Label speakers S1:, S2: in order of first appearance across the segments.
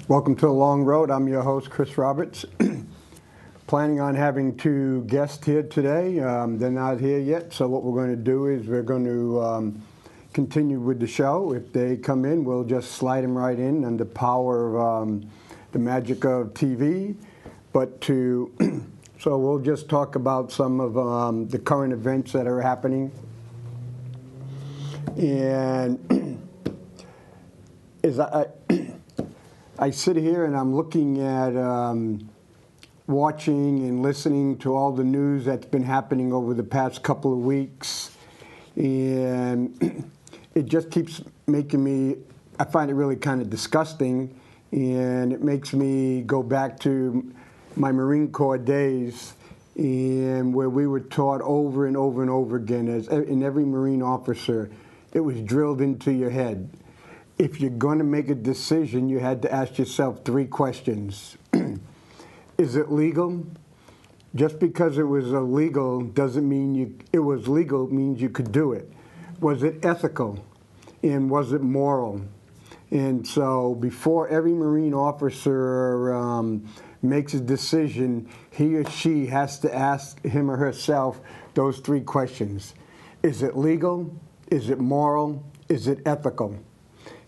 S1: Welcome to The Long Road. I'm your host, Chris Roberts. Planning on having two guests here today. They're not here yet, so what we're going to do is we're going to continue with the show. If they come in, we'll just slide them right in and the power of the magic of TV. So we'll just talk about some of the current events that are happening. And as I sit here and I'm looking at watching and listening to all the news that's been happening over the past couple of weeks, and it just keeps making me, I find it really kind of disgusting, and it makes me go back to my Marine Corps days, and where we were taught over and over and over again, as in every Marine officer, it was drilled into your head. If you're going to make a decision, you had to ask yourself three questions. Is it legal? Just because it was illegal doesn't mean it was legal, means you could do it. Was it ethical? And was it moral? And so before every Marine officer makes a decision, he or she has to ask him or herself those three questions. Is it legal? Is it moral? Is it ethical?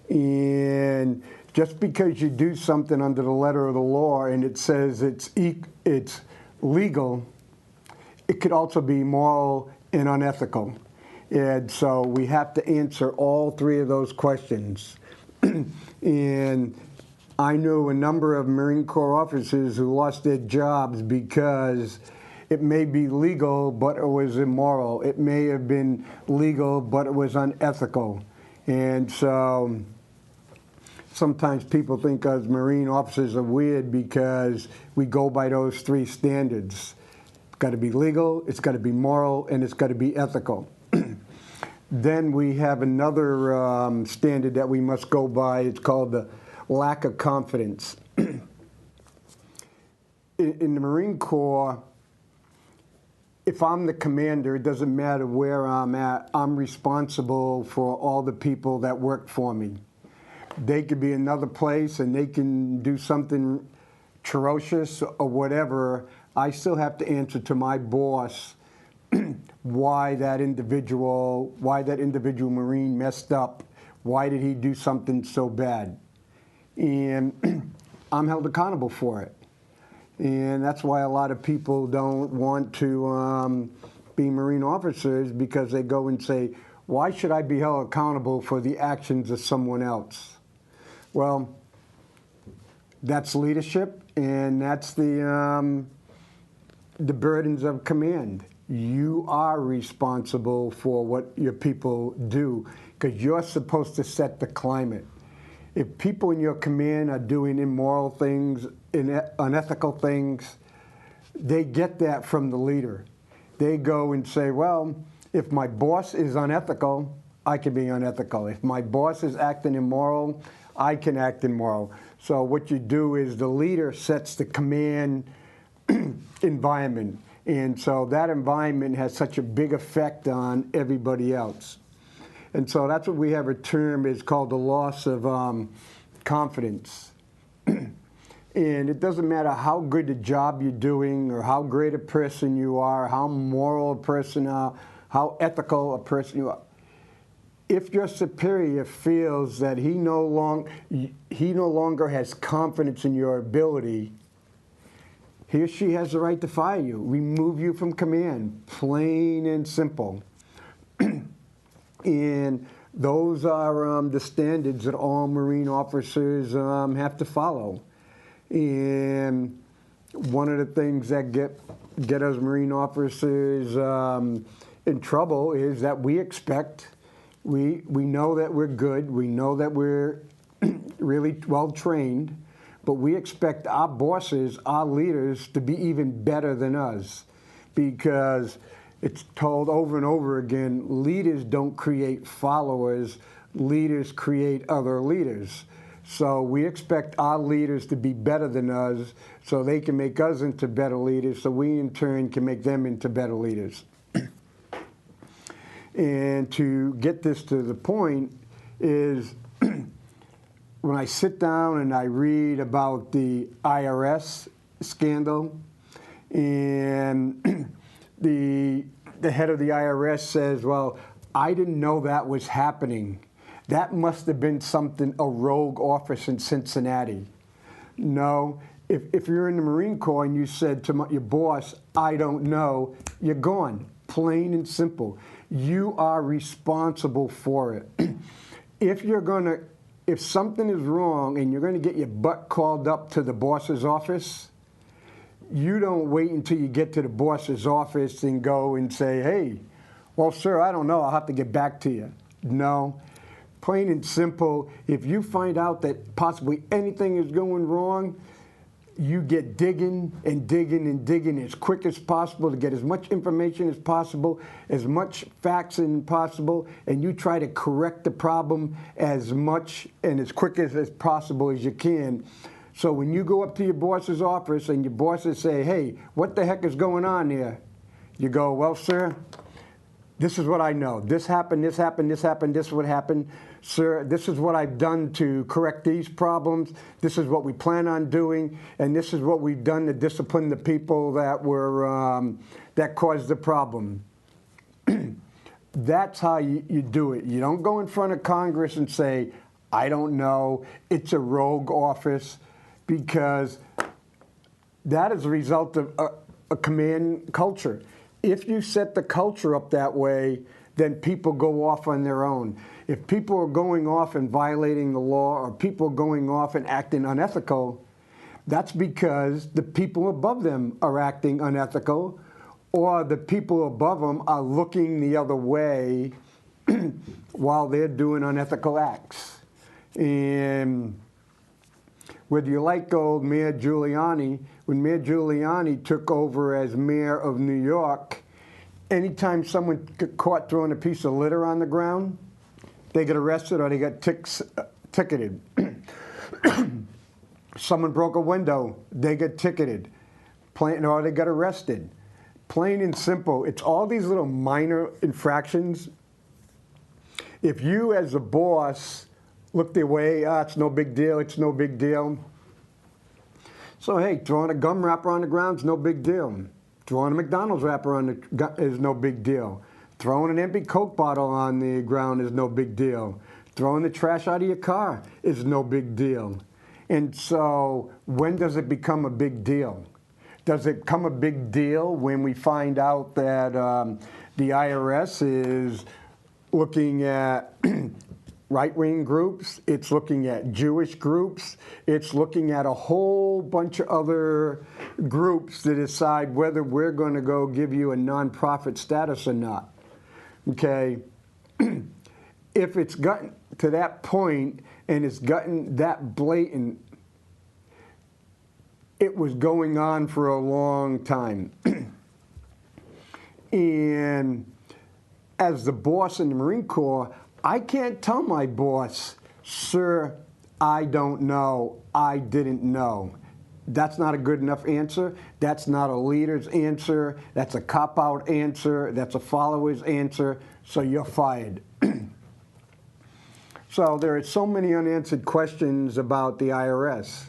S1: And just because you do something under the letter of the law and it says it's legal, it could also be moral and unethical. And so we have to answer all three of those questions. And I knew a number of Marine Corps officers who lost their jobs because it may be legal, but it was immoral. It may have been legal, but it was unethical. And so sometimes people think us Marine officers are weird because we go by those three standards. It's got to be legal, it's got to be moral, and it's got to be ethical. Then we have another standard that we must go by. It's called the lack of confidence. In the Marine Corps, if I'm the commander, it doesn't matter where I'm at, I'm responsible for all the people that work for me. They could be another place and they can do something atrocious or whatever. I still have to answer to my boss why that individual Marine messed up. Why did he do something so bad? And I'm held accountable for it. And that's why a lot of people don't want to be Marine officers, because they go and say, why should I be held accountable for the actions of someone else? Well, that's leadership, and that's the burdens of command. You are responsible for what your people do, because you're supposed to set the climate. If people in your command are doing immoral things, unethical things, they get that from the leader. They go and say, well, if my boss is unethical, I can be unethical. If my boss is acting immoral, I can act immoral. So what you do is the leader sets the command environment. And so that environment has such a big effect on everybody else. And so that's what we have a term is called the loss of confidence. And it doesn't matter how good a job you're doing or how great a person you are, how moral a person are, how ethical a person you are. If your superior feels that he no longer has confidence in your ability, he or she has the right to fire you, remove you from command, plain and simple. And those are the standards that all Marine officers have to follow. And one of the things that get us Marine officers in trouble is that we expect, we know that we're good, we know that we're really well trained, but we expect our bosses, our leaders, to be even better than us, because it's told over and over again, leaders don't create followers, leaders create other leaders. So we expect our leaders to be better than us so they can make us into better leaders, so we in turn can make them into better leaders. And to get this to the point is when I sit down and I read about the IRS scandal, and the head of the IRS says, well, I didn't know that was happening. That must have been something, a rogue office in Cincinnati. No, if you're in the Marine Corps and you said to your boss, I don't know, you're gone. Plain and simple. You are responsible for it. If something is wrong and you're going to get your butt called up to the boss's office, you don't wait until you get to the boss's office and go and say, hey, well, sir, I don't know, I'll have to get back to you. No. Plain and simple, if you find out that possibly anything is going wrong, you get digging and digging and digging as quick as possible to get as much information as possible, as much facts as possible, and you try to correct the problem as much and as quick as possible as you can. So when you go up to your boss's office and your bosses say, hey, what the heck is going on here? You go, well, sir, this is what I know. This happened, this happened, this happened, this is what happened. Sir, this is what I've done to correct these problems. This is what we plan on doing, and this is what we've done to discipline the people that that caused the problem. That's how you do it. You don't go in front of Congress and say, I don't know, it's a rogue office, because that is a result of a command culture. If you set the culture up that way, then people go off on their own. If people are going off and violating the law, or people going off and acting unethical, that's because the people above them are acting unethical, or the people above them are looking the other way while they're doing unethical acts. And whether you like old Mayor Giuliani, when Mayor Giuliani took over as mayor of New York, anytime someone got caught throwing a piece of litter on the ground, they get arrested or they got ticketed. Someone broke a window, they get ticketed, or they got arrested. Plain and simple. It's all these little minor infractions. If you as a boss look their way, it's no big deal, it's no big deal. So hey, throwing a gum wrapper on the ground is no big deal. Throwing a McDonald's wrapper on the is no big deal. Throwing an empty Coke bottle on the ground is no big deal. Throwing the trash out of your car is no big deal. And so when does it become a big deal? Does it become a big deal when we find out that the IRS is looking at right-wing groups, it's looking at Jewish groups, it's looking at a whole bunch of other groups to decide whether we're going to go give you a nonprofit status or not? Okay, if it's gotten to that point and it's gotten that blatant, it was going on for a long time. And as the boss in the Marine Corps, I can't tell my boss, sir, I don't know, I didn't know. That's not a good enough answer. That's not a leader's answer. That's a cop-out answer. That's a follower's answer. So you're fired. So there are so many unanswered questions about the IRS.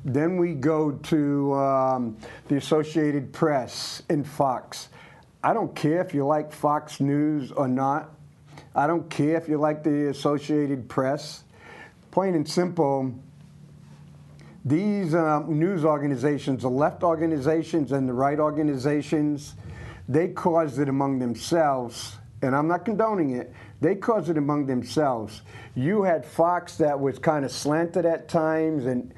S1: Then we go to the Associated Press and Fox. I don't care if you like Fox News or not. I don't care if you like the Associated Press. Plain and simple, these news organizations, the left organizations and the right organizations, they caused it among themselves, and I'm not condoning it. They caused it among themselves. You had Fox that was kind of slanted at times and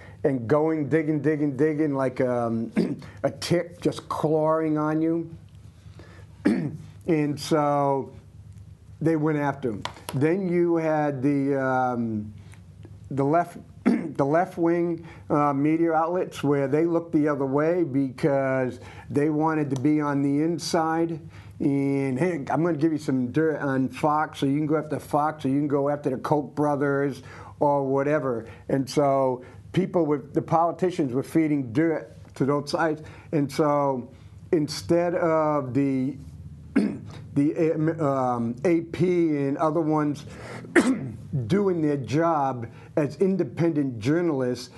S1: going, digging like a tick just clawing on you. And so they went after him. Then you had the left-wing media outlets where they looked the other way because they wanted to be on the inside. And hey, I'm going to give you some dirt on Fox, so you can go after Fox, or you can go after the Koch brothers, or whatever. And so the politicians were feeding dirt to those sides. And so instead of the the AP and other ones doing their job as independent journalists,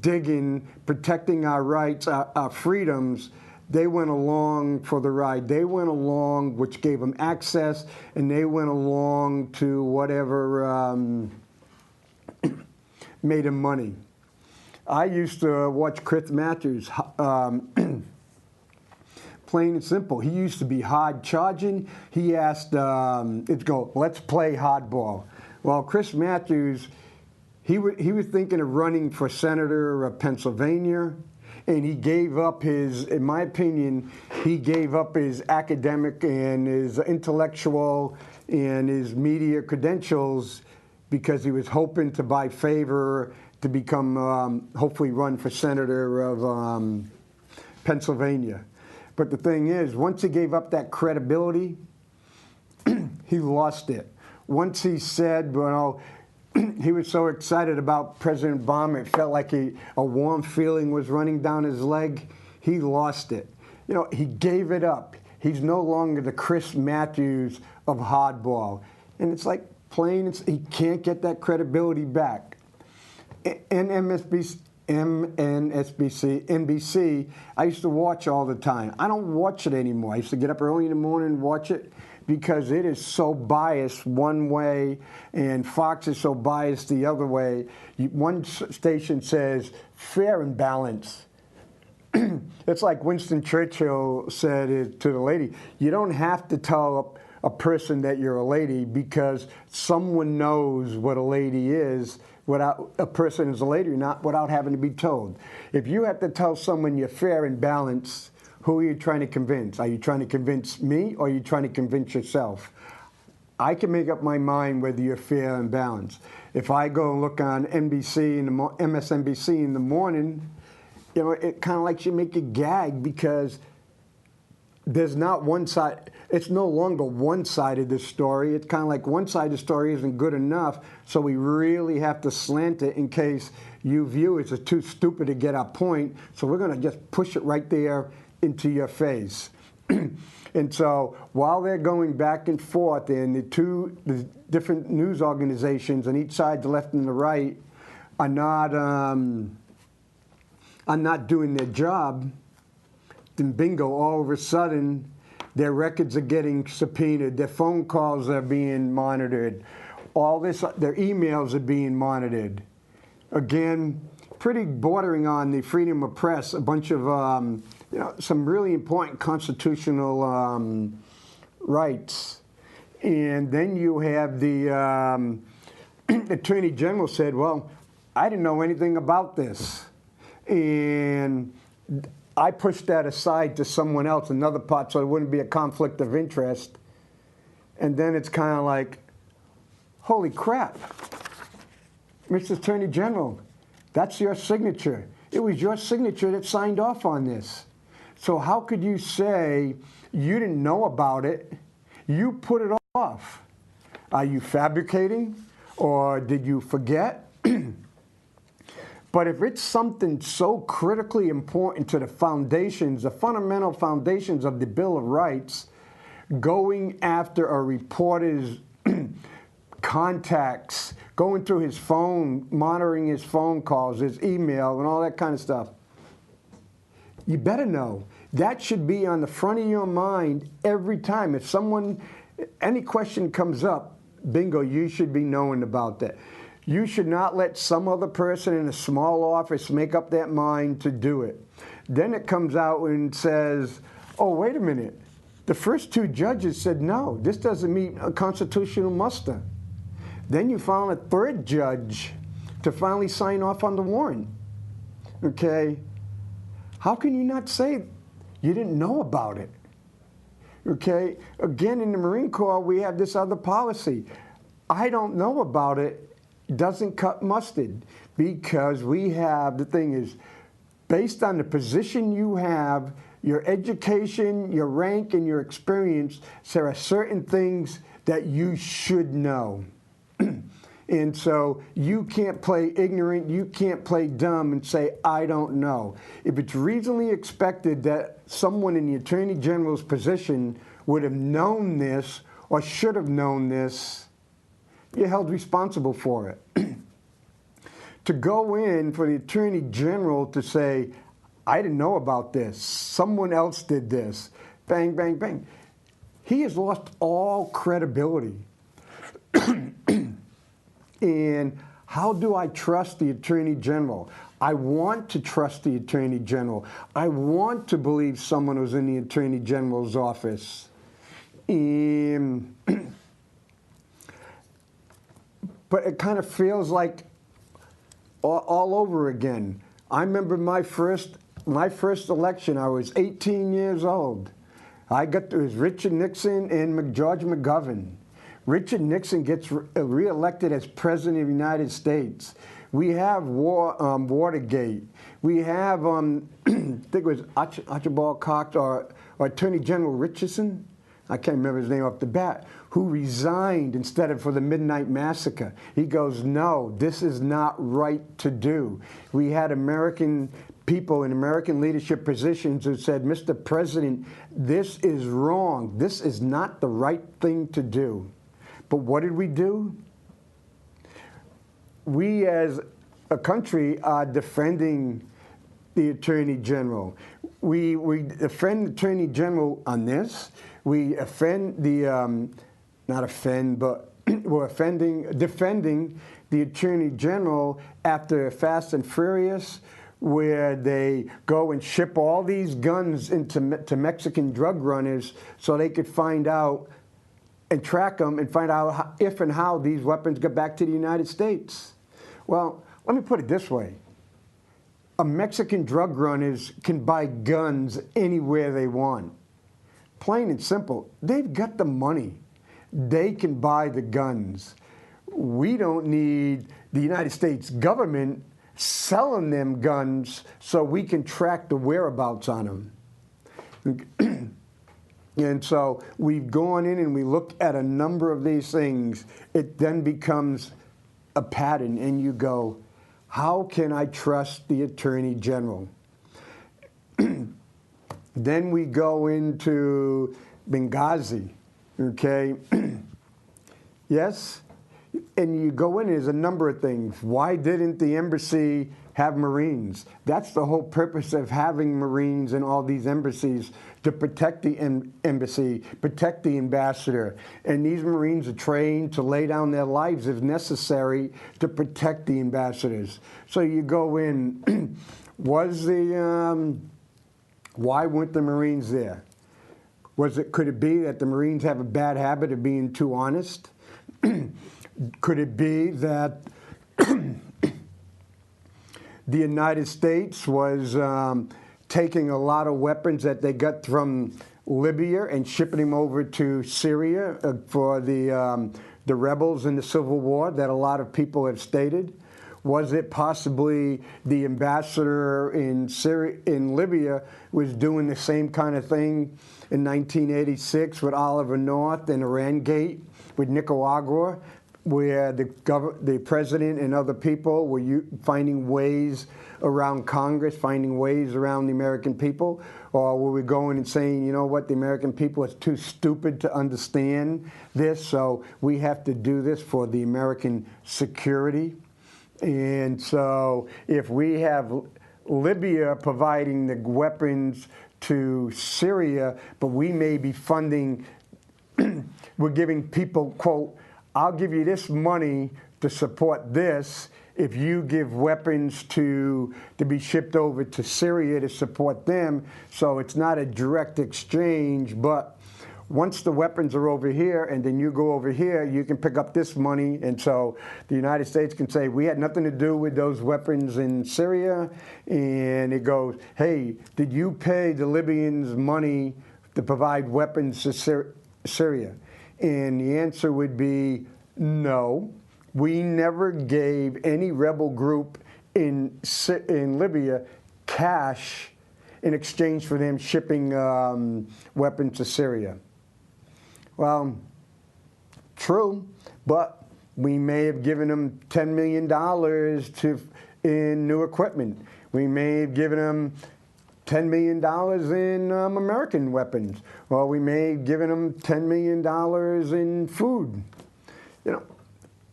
S1: digging, protecting our rights, our freedoms. They went along for the ride. They went along, which gave them access, and they went along to whatever made them money. I used to watch Chris Matthews, plain and simple. He used to be hard charging. He asked, it'd go, let's play hardball. Well, Chris Matthews, he was thinking of running for senator of Pennsylvania, and he gave up his, in my opinion, he gave up his academic and his intellectual and his media credentials because he was hoping to buy favor to become, hopefully run for senator of Pennsylvania. But the thing is, once he gave up that credibility, he lost it. Once he said, well, he was so excited about President Obama, it felt like a warm feeling was running down his leg. He lost it. You know, he gave it up. He's no longer the Chris Matthews of hardball. And it's like plain, he can't get that credibility back. And NBC, I used to watch all the time. I don't watch it anymore. I used to get up early in the morning and watch it because it is so biased one way and Fox is so biased the other way. One station says fair and balanced. It's like Winston Churchill said to the lady, you don't have to tell a person that you're a lady because someone knows what a lady is without a person is a lady or not without having to be told. If you have to tell someone you're fair and balanced, who are you trying to convince? Are you trying to convince me or are you trying to convince yourself? I can make up my mind whether you're fair and balanced. If I go and look on NBC and MSNBC in the morning, you know, it kind of like you make a gag because there's not one side. It's no longer one side of the story. It's kind of like one side of the story isn't good enough, so we really have to slant it in case you viewers are too stupid to get our point. So we're going to just push it right there into your face. And so while they're going back and forth, and the different news organizations on each side, the left and the right, are not doing their job, then bingo, all of a sudden, their records are getting subpoenaed, their phone calls are being monitored, all this, their emails are being monitored. Again, pretty bordering on the freedom of press, a bunch of, you know, some really important constitutional rights. And then you have the Attorney General said, well, I didn't know anything about this. And I pushed that aside to someone else, another part, so it wouldn't be a conflict of interest. And then it's kind of like, holy crap, Mr. Attorney General, that's your signature. It was your signature that signed off on this. So how could you say you didn't know about it? You put it off. Are you fabricating, or did you forget? But if it's something so critically important to the foundations, the fundamental foundations of the Bill of Rights, going after a reporter's contacts, going through his phone, monitoring his phone calls, his email, and all that kind of stuff, you better know. That should be on the front of your mind every time. If any question comes up, bingo, you should be knowing about that. You should not let some other person in a small office make up that mind to do it. Then it comes out and says, oh, wait a minute. The first two judges said, no, this doesn't meet a constitutional muster. Then you found a third judge to finally sign off on the warrant. Okay? How can you not say you didn't know about it? Okay? Again, in the Marine Corps, we have this other policy. I don't know about it. Doesn't cut mustard, because we have, the thing is, based on the position you have, your education, your rank, and your experience, there are certain things that you should know. And so you can't play ignorant, you can't play dumb and say, I don't know. If it's reasonably expected that someone in the Attorney General's position would have known this or should have known this, you're held responsible for it. To go in for the Attorney General to say, I didn't know about this, someone else did this, bang, bang, bang. He has lost all credibility. And how do I trust the Attorney General? I want to trust the Attorney General. I want to believe someone who's in the Attorney General's office. But it kind of feels like all over again. I remember my first election. I was 18 years old. It was Richard Nixon and George McGovern. Richard Nixon gets reelected as President of the United States. We have Watergate. We have, I think it was Archibald Cox or Attorney General Richardson. I can't remember his name off the bat, who resigned instead of for the Midnight Massacre. He goes, no, this is not right to do. We had American people in American leadership positions who said, Mr. President, this is wrong. This is not the right thing to do. But what did we do? We as a country are defending the Attorney General. We defend the Attorney General on this. We offend the, not offend, but we're defending the Attorney General after Fast and Furious, where they go and ship all these guns to Mexican drug runners so they could find out and track them and find out if and how these weapons get back to the United States. Well, let me put it this way. Mexican drug runners can buy guns anywhere they want. Plain and simple. They've got the money. They can buy the guns. We don't need the United States government selling them guns so we can track the whereabouts on them. And so we've gone in and we look at a number of these things. It then becomes a pattern, and you go, how can I trust the Attorney General? Then we go into Benghazi, okay? Yes? And you go in, there's a number of things. Why didn't the embassy have Marines? That's the whole purpose of having Marines in all these embassies, to protect the embassy, protect the ambassador. And these Marines are trained to lay down their lives if necessary to protect the ambassadors. So you go in, why weren't the Marines there? Could it be that the Marines have a bad habit of being too honest? Could it be that the United States was taking a lot of weapons that they got from Libya and shipping them over to Syria for the rebels in the Civil War that a lot of people have stated? Was it possibly the ambassador in Libya was doing the same kind of thing in 1986 with Oliver North and Iran Gate with Nicaragua, where the president and other people were finding ways around Congress, finding ways around the American people? Or were we going and saying, you know what, the American people is too stupid to understand this, so we have to do this for the American security? And so if we have Libya providing the weapons to Syria, but we may be funding, we're giving people, quote, I'll give you this money to support this if you give weapons to be shipped over to Syria to support them. So it's not a direct exchange, but once the weapons are over here and then you go over here, you can pick up this money. And so the United States can say, we had nothing to do with those weapons in Syria. And it goes, hey, did you pay the Libyans money to provide weapons to Syria? And the answer would be no. We never gave any rebel group in Libya cash in exchange for them shipping weapons to Syria. Well, true, but we may have given them $10 million in new equipment. We may have given them $10 million in American weapons, or we may have given them $10 million in food, you know.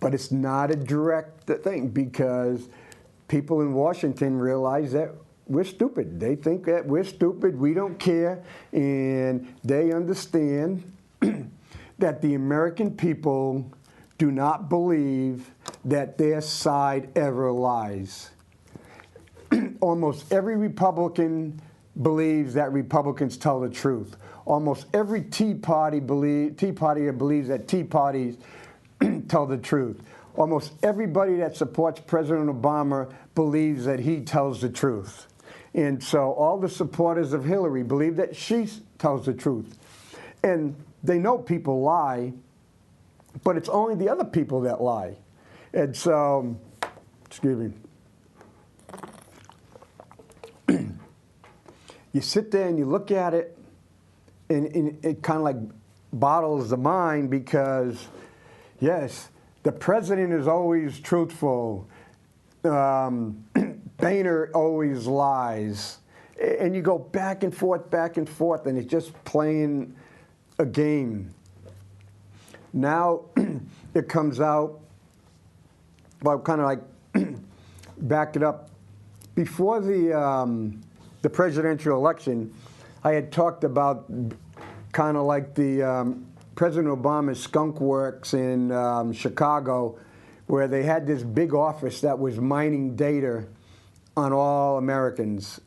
S1: But it's not a direct thing because people in Washington realize that we're stupid. They think that we're stupid, we don't care, and they understand that the American people do not believe that their side ever lies. Almost every Republican believes that Republicans tell the truth. Almost every Tea Partier believes that Tea Parties tell the truth. Almost everybody that supports President Obama believes that he tells the truth. And so all the supporters of Hillary believe that she tells the truth. And they know people lie, but it's only the other people that lie. And so, excuse me. You sit there and you look at it, and it kind of like boggles the mind because, yes, the president is always truthful. Boehner always lies. And you go back and forth, and it's just playing a game. Now it comes out, well, kind of like back it up. Before the presidential election, I had talked about kind of like the President Obama's skunk works in Chicago, where they had this big office that was mining data on all Americans.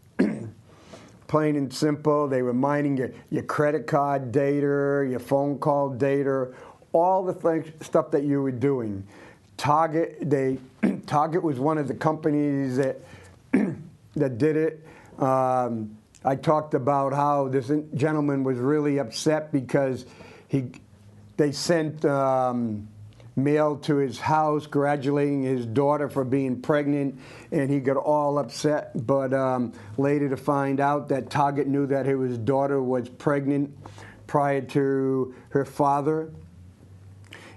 S1: Plain and simple, they were mining your credit card data, your phone call data, all the stuff that you were doing. Target was one of the companies that that did it. I talked about how this gentleman was really upset because they sent mail to his house congratulating his daughter for being pregnant, and he got all upset. But later to find out that Target knew that his daughter was pregnant prior to her father.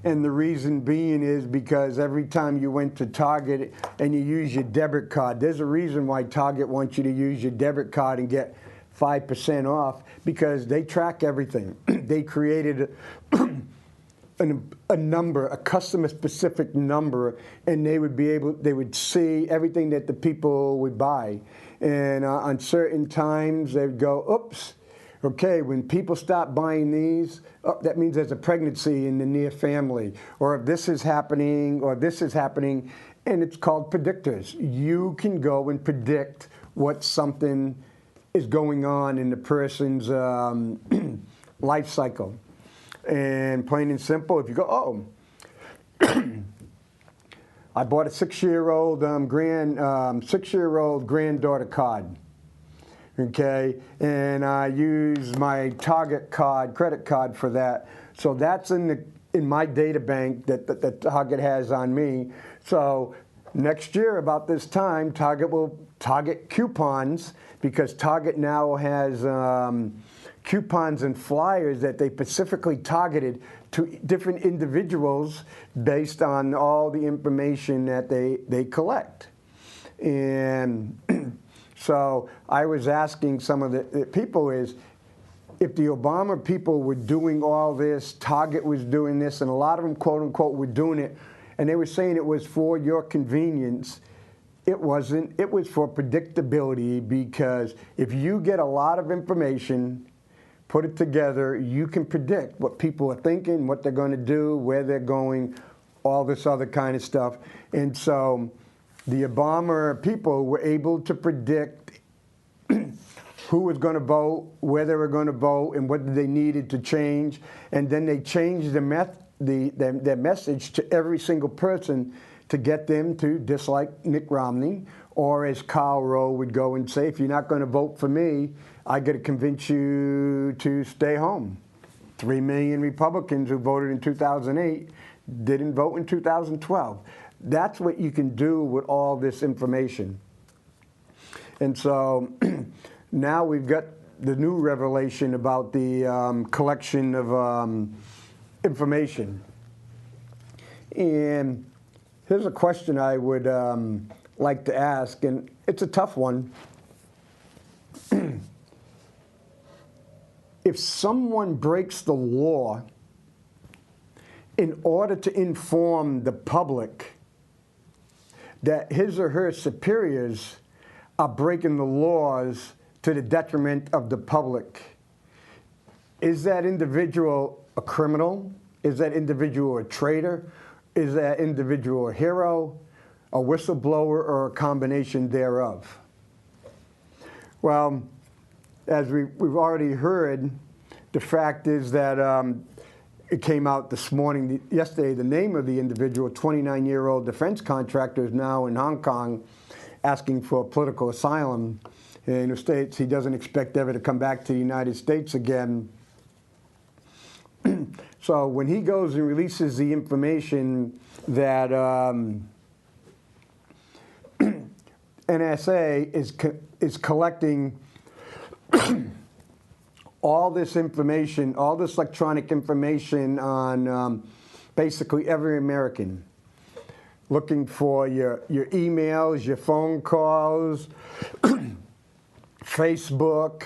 S1: And the reason being is because every time you went to Target and you use your debit card, there's a reason why Target wants you to use your debit card and get 5% off, because they track everything. They created a number, a customer-specific number, and they would see everything that the people would buy. And on certain times, they'd go, oops. Okay, when people stop buying these, that means there's a pregnancy in the near family, or if this is happening, or this is happening, and it's called predictors. You can go and predict what something is going on in the person's life cycle. And plain and simple, if you go, oh, I bought a six-year-old granddaughter card. Okay, and I use my Target card, credit card for that. So that's in my data bank that Target has on me. So next year, about this time, Target will target coupons, because Target now has coupons and flyers that they specifically targeted to different individuals based on all the information that they collect. And so I was asking some of the people is, if the Obama people were doing all this, Target was doing this, and a lot of them, quote unquote, were doing it, and they were saying it was for your convenience. It wasn't. It was for predictability, because if you get a lot of information, put it together, you can predict what people are thinking, what they're going to do, where they're going, all this other kind of stuff. And so the Obama people were able to predict who was going to vote, where they were going to vote, and what they needed to change. And then they changed their message to every single person to get them to dislike Mitt Romney. Or as Karl Rove would go and say, if you're not going to vote for me, I got to convince you to stay home. 3 million Republicans who voted in 2008 didn't vote in 2012. That's what you can do with all this information. And so now we've got the new revelation about the collection of information. And here's a question I would like to ask, and it's a tough one. if someone breaks the law in order to inform the public that his or her superiors are breaking the laws to the detriment of the public, is that individual a criminal? Is that individual a traitor? Is that individual a hero, a whistleblower, or a combination thereof? Well, as we've already heard, the fact is that it came out this morning, yesterday, the name of the individual, 29-year-old defense contractor, is now in Hong Kong asking for political asylum. In the States, he doesn't expect ever to come back to the United States again. So when he goes and releases the information that NSA is collecting all this information, all this electronic information on basically every American, looking for your emails, your phone calls, Facebook,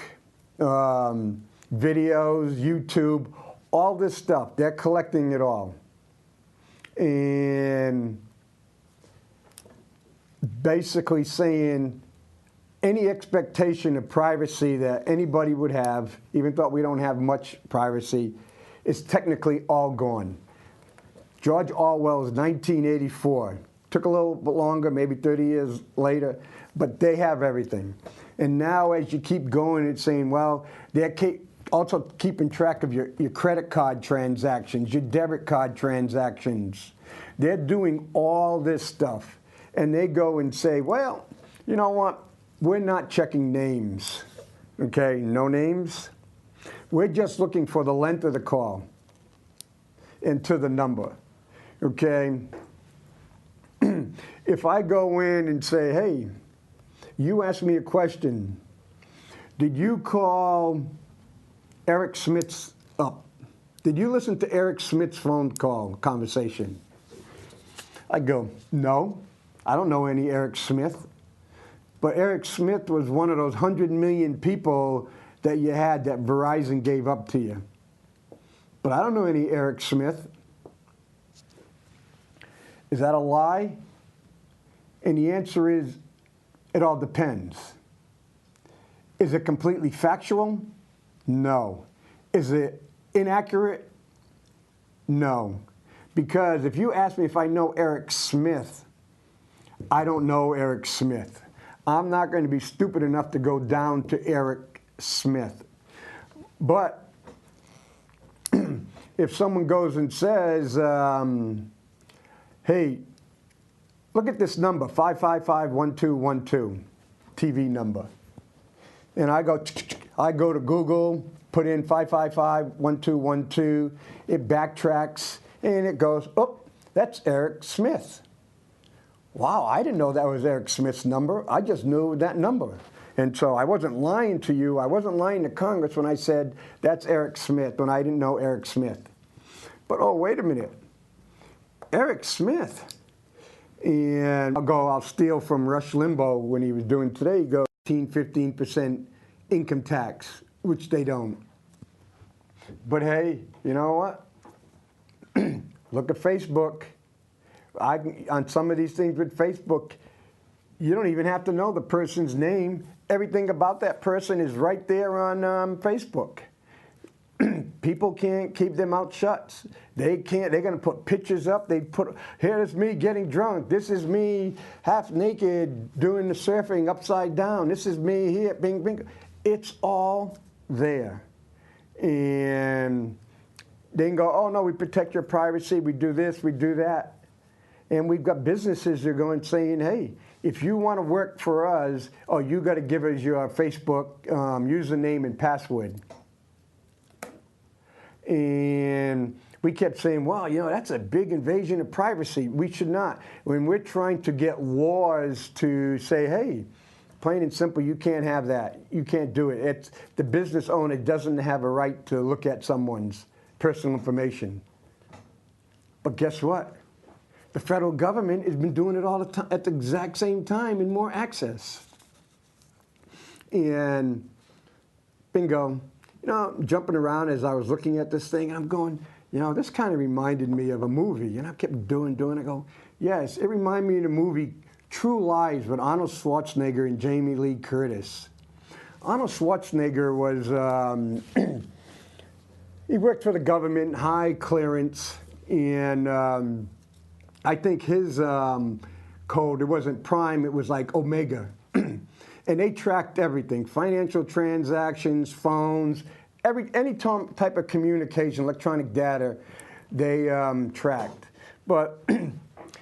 S1: videos, YouTube, all this stuff. They're collecting it all. And basically saying any expectation of privacy that anybody would have, even though we don't have much privacy, is technically all gone. George Orwell's 1984. Took a little bit longer, maybe 30 years later, but they have everything. And now as you keep going, it's saying, well, they're also keeping track of your credit card transactions, your debit card transactions. They're doing all this stuff. And they go and say, well, you know what? We're not checking names, okay? No names. We're just looking for the length of the call and to the number, okay? If I go in and say, hey, you asked me a question. Did you call Eric Smith's up? Did you listen to Eric Smith's phone call conversation? I go, no, I don't know any Eric Smith. But Eric Smith was one of those 100 million people that you had that Verizon gave up to you. But I don't know any Eric Smith. Is that a lie? And the answer is, it all depends. Is it completely factual? No. Is it inaccurate? No. Because if you ask me if I know Eric Smith, I don't know Eric Smith. I'm not going to be stupid enough to go down to Eric Smith. But if someone goes and says, hey, look at this number, 555-1212, TV number. And I go to Google, put in 555-1212, it backtracks, and it goes, oh, that's Eric Smith. Wow, I didn't know that was Eric Smith's number. I just knew that number. And so I wasn't lying to you. I wasn't lying to Congress when I said that's Eric Smith, when I didn't know Eric Smith. But oh, wait a minute. Eric Smith. And I'll steal from Rush Limbaugh when he was doing Today. He goes 15% income tax, which they don't. But hey, you know what? Look at Facebook. On some of these things with Facebook, you don't even have to know the person's name. Everything about that person is right there on Facebook. People can't keep their mouth shut. They can't. They're going to put pictures up. They put, here's me getting drunk. This is me half naked doing the surfing upside down. This is me here. Bing, bing. It's all there. And they can go, oh, no, we protect your privacy. We do this. We do that. And we've got businesses that are going saying, hey, if you want to work for us, oh, you got to give us your Facebook username and password. And we kept saying, well, you know, that's a big invasion of privacy. We should not. When we're trying to get laws to say, hey, plain and simple, you can't have that. You can't do it. It's, the business owner doesn't have a right to look at someone's personal information. But guess what? The federal government has been doing it all the time at the exact same time and more access. And bingo. jumping around as I was looking at this thing, and I'm going, this kind of reminded me of a movie. And I kept doing. I go, yes, it reminded me of the movie True Lies with Arnold Schwarzenegger and Jamie Lee Curtis. Arnold Schwarzenegger was, he worked for the government, high clearance, and I think his code, it wasn't Prime, it was like Omega. And they tracked everything, financial transactions, phones, any type of communication, electronic data, they tracked. But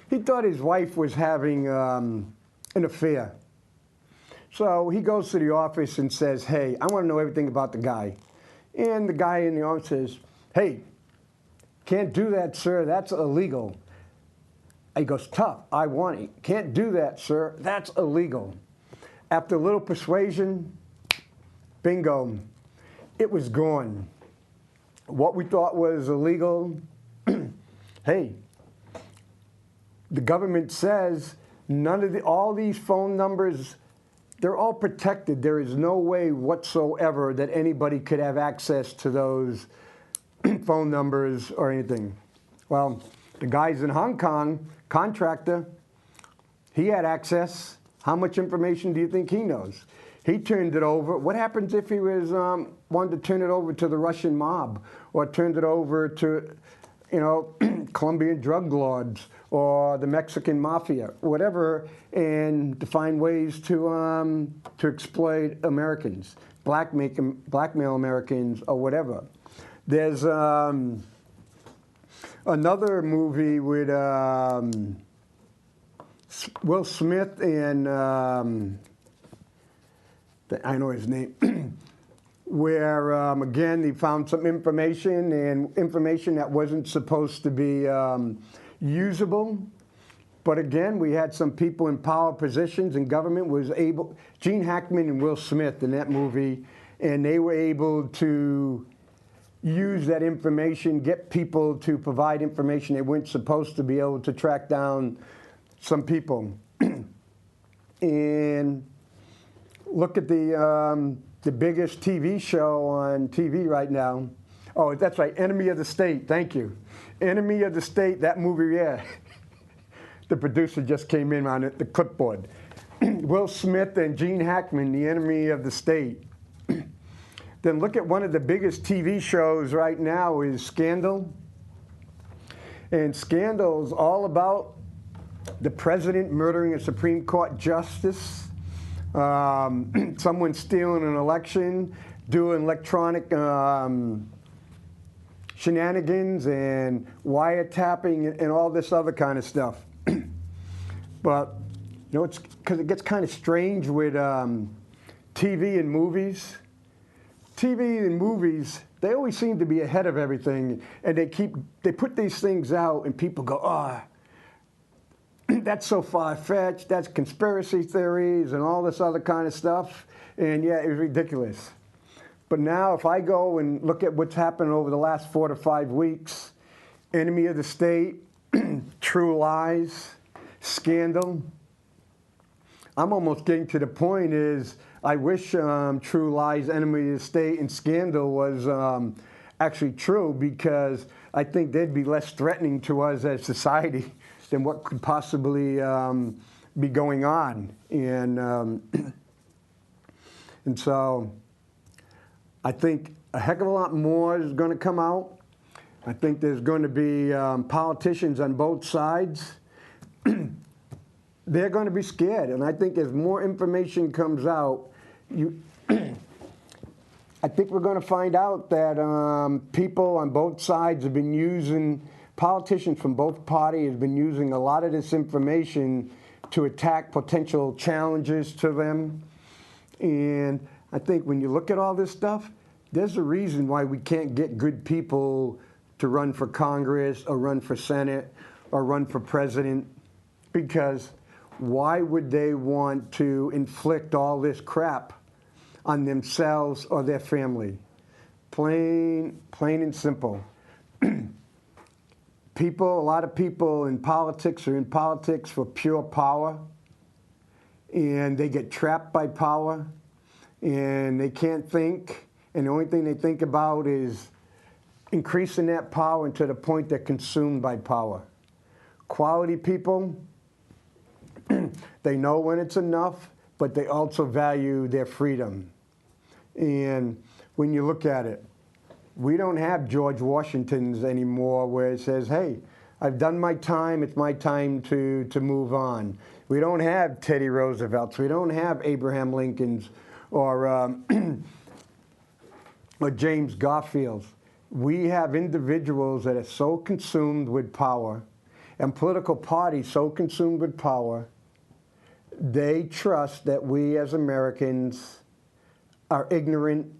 S1: he thought his wife was having an affair. So he goes to the office and says, hey, I want to know everything about the guy. And the guy in the office says, hey, can't do that, sir, that's illegal. He goes, tough, I want it. Can't do that, sir, that's illegal. After a little persuasion, bingo, it was gone. What we thought was illegal, hey, the government says all these phone numbers, they're all protected. There is no way whatsoever that anybody could have access to those phone numbers or anything. Well, the guys in Hong Kong, contractor, he had access. How much information do you think he knows? He turned it over. What happens if he was wanted to turn it over to the Russian mob, or turned it over to, Colombian drug lords or the Mexican mafia, whatever, and to find ways to exploit Americans, blackmail Americans, or whatever. There's another movie with Will Smith and I know his name, where again they found some information that wasn't supposed to be usable. But again, we had some people in power positions, and government was able, Gene Hackman and Will Smith in that movie, and they were able to use that information, get people to provide information they weren't supposed to be able to track down some people. And look at the biggest TV show on TV right now. Oh, that's right, Enemy of the State, thank you. Enemy of the State, that movie, yeah. The producer just came in on it, the clipboard. Will Smith and Gene Hackman, the Enemy of the State. Then look at one of the biggest TV shows right now is Scandal. And Scandal's all about the president murdering a Supreme Court justice, someone stealing an election, doing electronic shenanigans and wiretapping and all this other kind of stuff. But, it's because it gets kind of strange with TV and movies. TV and movies, they always seem to be ahead of everything, and they put these things out, and people go, that's so far-fetched, that's conspiracy theories and all this other kind of stuff, and yeah, it was ridiculous. But now if I go and look at what's happened over the last 4 to 5 weeks, Enemy of the State, True Lies, Scandal, I'm almost getting to the point is I wish True Lies, Enemy of the State, and Scandal was actually true, because I think they'd be less threatening to us as society than what could possibly be going on. And so I think a heck of a lot more is going to come out. I think there's going to be politicians on both sides. They're going to be scared. And I think as more information comes out, I think we're going to find out that people on both sides have been using, politicians from both parties have been using a lot of this information to attack potential challenges to them. And I think when you look at all this stuff, there's a reason why we can't get good people to run for Congress or run for Senate or run for president, because why would they want to inflict all this crap on themselves or their family? Plain and simple. A lot of people in politics are in politics for pure power, and they get trapped by power, and they can't think, and the only thing they think about is increasing that power and to the point they're consumed by power. Quality people, they know when it's enough, but they also value their freedom. And when you look at it, we don't have George Washingtons anymore where it says, hey, I've done my time, it's my time to move on. We don't have Teddy Roosevelts, we don't have Abraham Lincolns or James Garfields. We have individuals that are so consumed with power and political parties so consumed with power, they trust that we as Americans are ignorant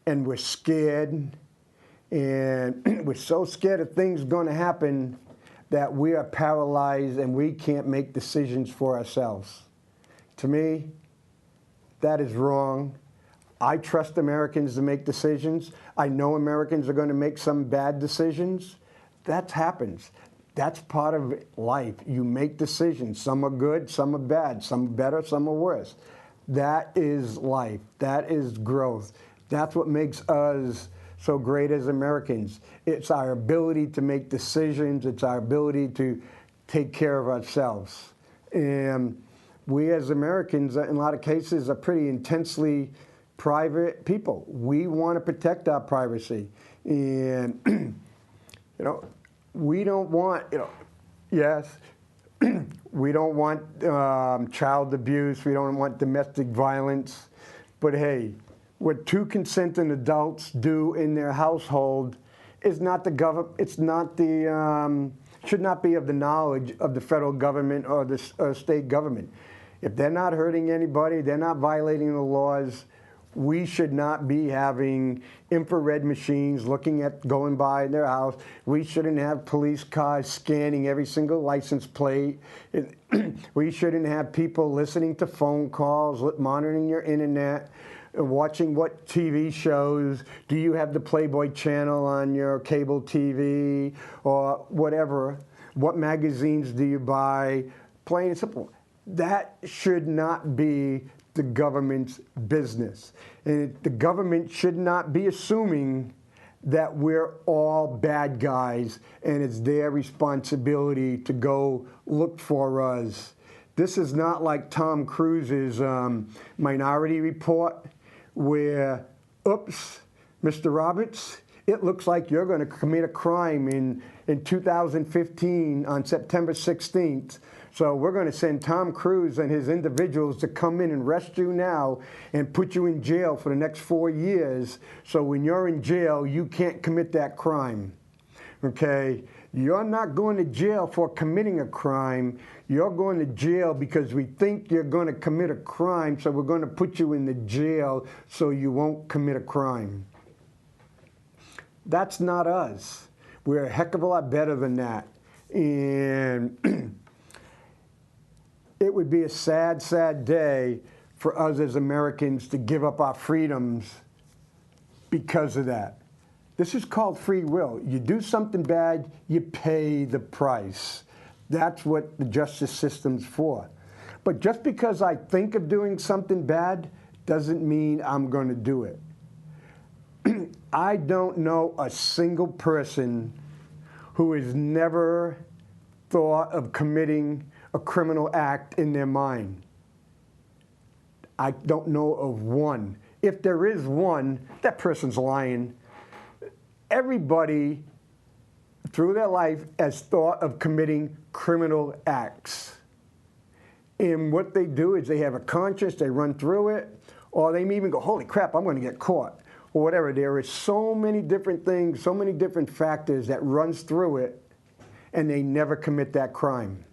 S1: and we're scared, and we're so scared of things going to happen that we are paralyzed and we can't make decisions for ourselves. To me, that is wrong. I trust Americans to make decisions. I know Americans are going to make some bad decisions. That happens. That's part of life. You make decisions. Some are good, some are bad, some are better, some are worse. That is life. That is growth. That's what makes us so great as Americans. It's our ability to make decisions. It's our ability to take care of ourselves. And we as Americans, in a lot of cases, are pretty intensely private people. We want to protect our privacy. And, we don't want, yes, we don't want child abuse. We don't want domestic violence. But hey, what two consenting adults do in their household is not the government. It's not the should not be of the knowledge of the federal government or the state government. If they're not hurting anybody, they're not violating the laws. We should not be having infrared machines going by their house. We shouldn't have police cars scanning every single license plate. We shouldn't have people listening to phone calls, monitoring your internet, watching what TV shows. Do you have the Playboy channel on your cable TV or whatever? What magazines do you buy? Plain and simple. That should not be the government's business. And the government should not be assuming that we're all bad guys and it's their responsibility to go look for us. This is not like Tom Cruise's Minority Report where, oops, Mr. Roberts, it looks like you're going to commit a crime in 2015 on September 16th. So we're going to send Tom Cruise and his individuals to come in and arrest you now and put you in jail for the next 4 years. So when you're in jail, you can't commit that crime. Okay? You're not going to jail for committing a crime. You're going to jail because we think you're going to commit a crime, so we're going to put you in the jail so you won't commit a crime. That's not us. We're a heck of a lot better than that. And it would be a sad, sad day for us as Americans to give up our freedoms because of that. This is called free will. You do something bad, you pay the price. That's what the justice system's for. But just because I think of doing something bad doesn't mean I'm going to do it. I don't know a single person who has never thought of committing a criminal act in their mind. I don't know of one. If there is one, that person's lying. Everybody through their life has thought of committing criminal acts. And what they do is they have a conscience, they run through it, or they may even go, holy crap, I'm going to get caught, or whatever. There is so many different things, so many different factors that runs through it, and they never commit that crime.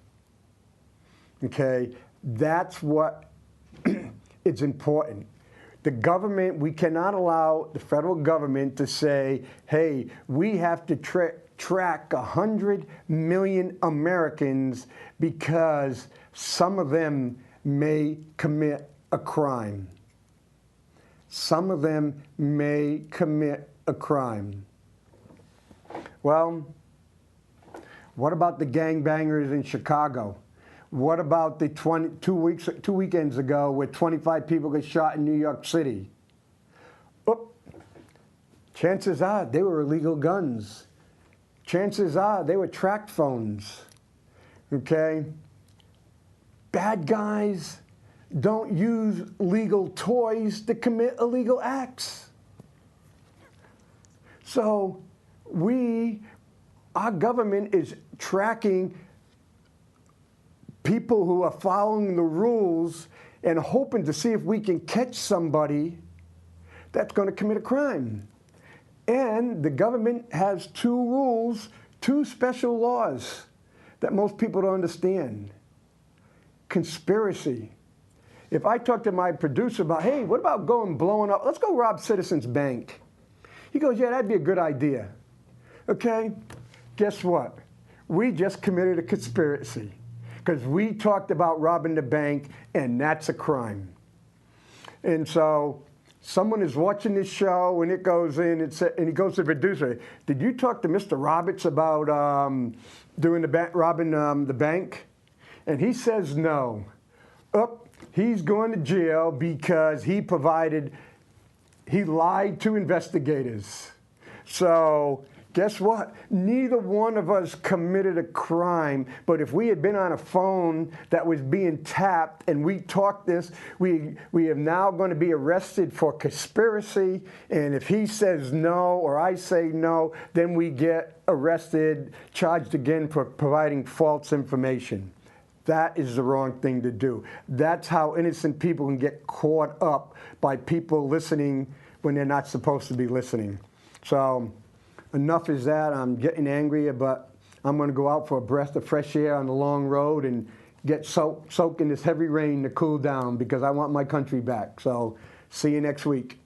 S1: Okay? That's what is important. The government, we cannot allow the federal government to say, hey, we have to track 100 million Americans because some of them may commit a crime. Some of them may commit a crime. Well, what about the gangbangers in Chicago? What about the 2 weekends ago where 25 people got shot in New York City? Oh, Chances are they were illegal guns. Chances are they were tracked phones. Okay? Bad guys don't use legal toys to commit illegal acts. So our government is tracking people who are following the rules and hoping to see if we can catch somebody that's going to commit a crime. And the government has two rules, two special laws that most people don't understand. Conspiracy. If I talk to my producer about, hey, what about blowing up, let's go rob Citizens Bank. He goes, yeah, that'd be a good idea. Okay, guess what? We just committed a conspiracy because we talked about robbing the bank, and that's a crime. And so someone is watching this show, and it goes in, and he goes to the producer, did you talk to Mr. Roberts about robbing the bank? And he says no. He's going to jail because he lied to investigators. So guess what? Neither one of us committed a crime, but if we had been on a phone that was being tapped and we talked this, we are now going to be arrested for conspiracy, and if he says no or I say no, then we get arrested, charged again for providing false information. That is the wrong thing to do. That's how innocent people can get caught up by people listening when they're not supposed to be listening. So enough is that. I'm getting angry, but I'm going to go out for a breath of fresh air on the long road and get soaked in this heavy rain to cool down because I want my country back. So see you next week.